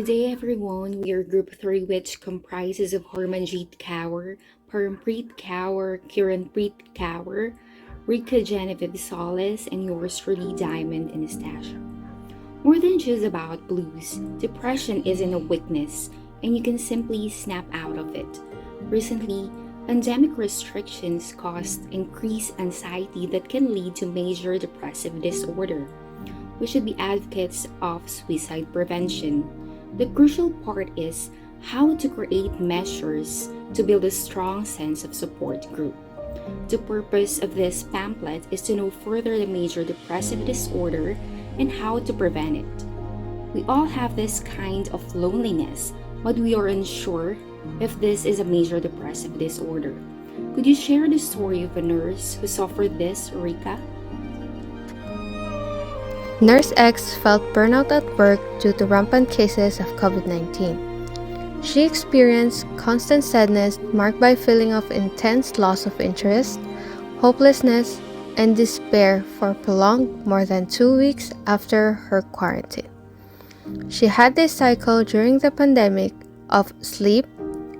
Good day, everyone. We are Group 3, which comprises of Harmanjit Kaur, Parampreet Kaur, Kiranpreet Kaur, Rica, Jenevieve, Solis, and yours truly, Diammond Anastacio. More than just about blues, depression isn't a weakness, and you can simply snap out of it. Recently, pandemic restrictions caused increased anxiety that can lead to major depressive disorder. We should be advocates of suicide prevention. The crucial part is how to create measures to build a strong sense of support group. The purpose of this pamphlet is to know further the major depressive disorder and how to prevent it. We all have this kind of loneliness, but we are unsure if this is a major depressive disorder. Could you share the story of a nurse who suffered this, Rica? Nurse X felt burnout at work due to rampant cases of COVID-19. She experienced constant sadness marked by a feeling of intense loss of interest, hopelessness, and despair for prolonged more than 2 weeks after her quarantine. She had this cycle during the pandemic of sleep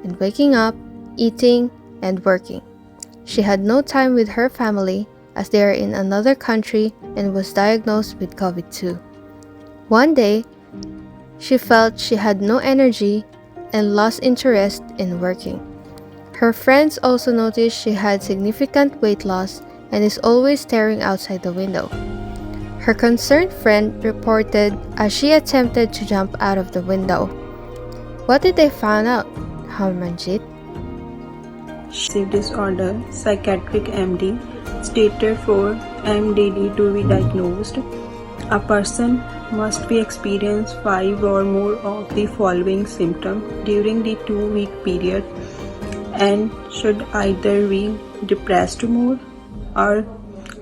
and waking up, eating, and working. She had no time with her family as they are in another country and was diagnosed with COVID-2. One day, she felt she had no energy and lost interest in working. Her friends also noticed she had significant weight loss and is always staring outside the window. Her concerned friend reported as she attempted to jump out of the window. What did they find out, Harmanjit? Disorder, psychiatric MD, stated for MDD to be diagnosed. A person must be experience 5 or more of the following symptoms during the 2-week period and should either be depressed mood or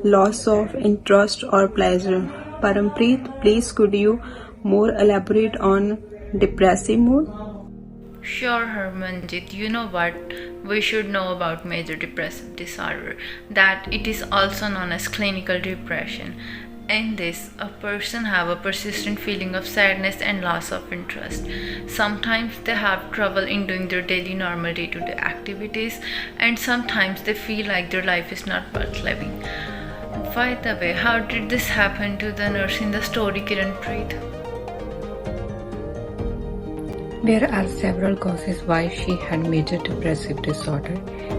loss of interest or pleasure. Parampreet, please could you more elaborate on depressive mood? Sure, Harmanjit. You know what we should know about major depressive disorder, that it is also known as clinical depression. In this, a person have a persistent feeling of sadness and loss of interest. Sometimes they have trouble in doing their daily normal day-to-day activities, and sometimes they feel like their life is not worth living. By the way, how did this happen to the nurse in the story, Kiranpreet? There are several causes why she had major depressive disorder.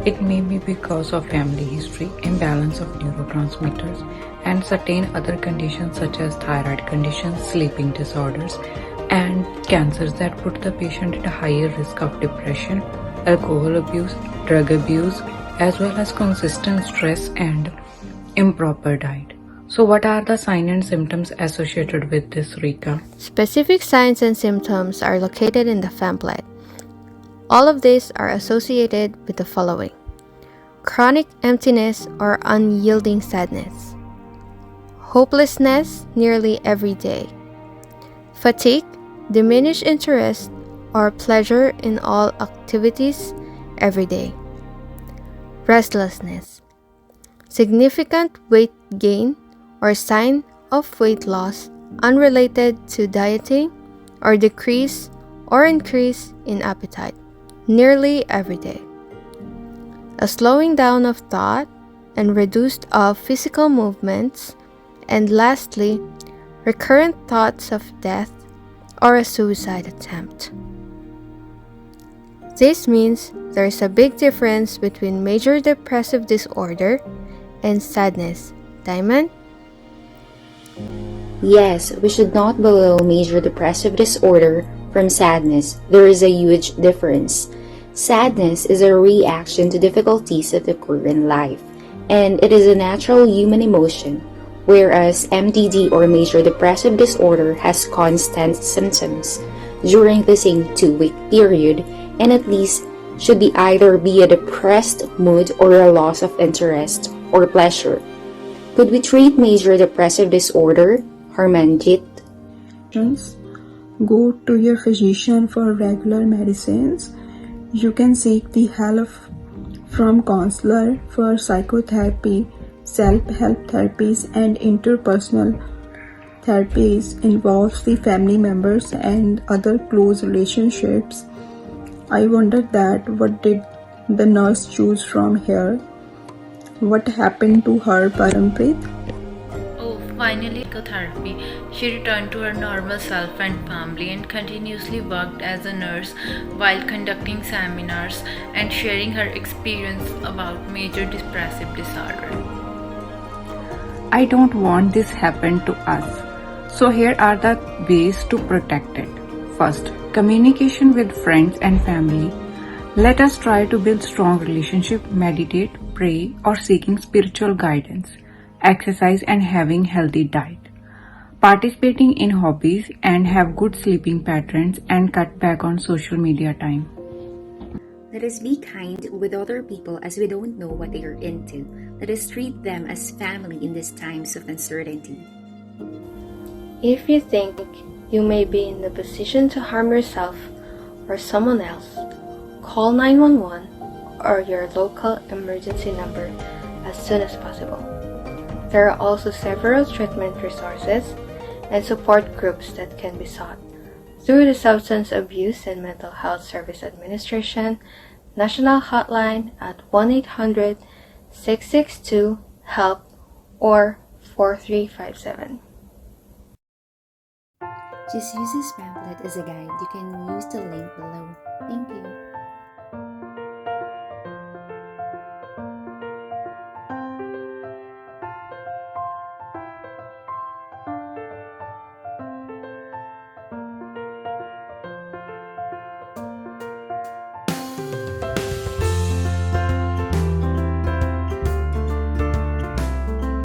It may be because of family history, imbalance of neurotransmitters, and certain other conditions such as thyroid conditions, sleeping disorders, and cancers that put the patient at a higher risk of depression, alcohol abuse, drug abuse, as well as consistent stress and improper diet. So what are the signs and symptoms associated with this, Rica? Specific signs and symptoms are located in the pamphlet. All of these are associated with the following: chronic emptiness or unyielding sadness, hopelessness nearly every day, fatigue, diminished interest or pleasure in all activities every day, restlessness, significant weight gain or sign of weight loss unrelated to dieting or decrease or increase in appetite nearly every day, a slowing down of thought and reduced of physical movements, and lastly, recurrent thoughts of death or a suicide attempt. This means there is a big difference between major depressive disorder and sadness. Diamond? Yes, we should not belittle major depressive disorder from sadness. There is a huge difference. Sadness is a reaction to difficulties that occur in life, and it is a natural human emotion, whereas MDD or major depressive disorder has constant symptoms during the same 2-week period and at least should be either be a depressed mood or a loss of interest or pleasure. Could we treat major depressive disorder, Harmanjit? Go to your physician for regular medicines. You can seek the help from counselor for psychotherapy, self-help therapies, and interpersonal therapies involves the family members and other close relationships. I wondered that what did the nurse choose from here? What happened to her, Parampreet? Oh, finally, psychotherapy. She returned to her normal self and family and continuously worked as a nurse while conducting seminars and sharing her experience about major depressive disorder. I don't want this happen to us. So here are the ways to protect it. First, communication with friends and family. Let us try to build strong relationship, meditate, pray, or seeking spiritual guidance, exercise and having healthy diet. Participating in hobbies and have good sleeping patterns and cut back on social media time. Let us be kind with other people as we don't know what they are into. Let us treat them as family in these times of uncertainty. If you think you may be in the position to harm yourself or someone else, call 911 or your local emergency number as soon as possible. There are also several treatment resources and support groups that can be sought through the Substance Abuse and Mental Health Service Administration National Hotline at 1-800-662-HELP or 4357. Just use this pamphlet as a guide. You can use the link below. Thank you.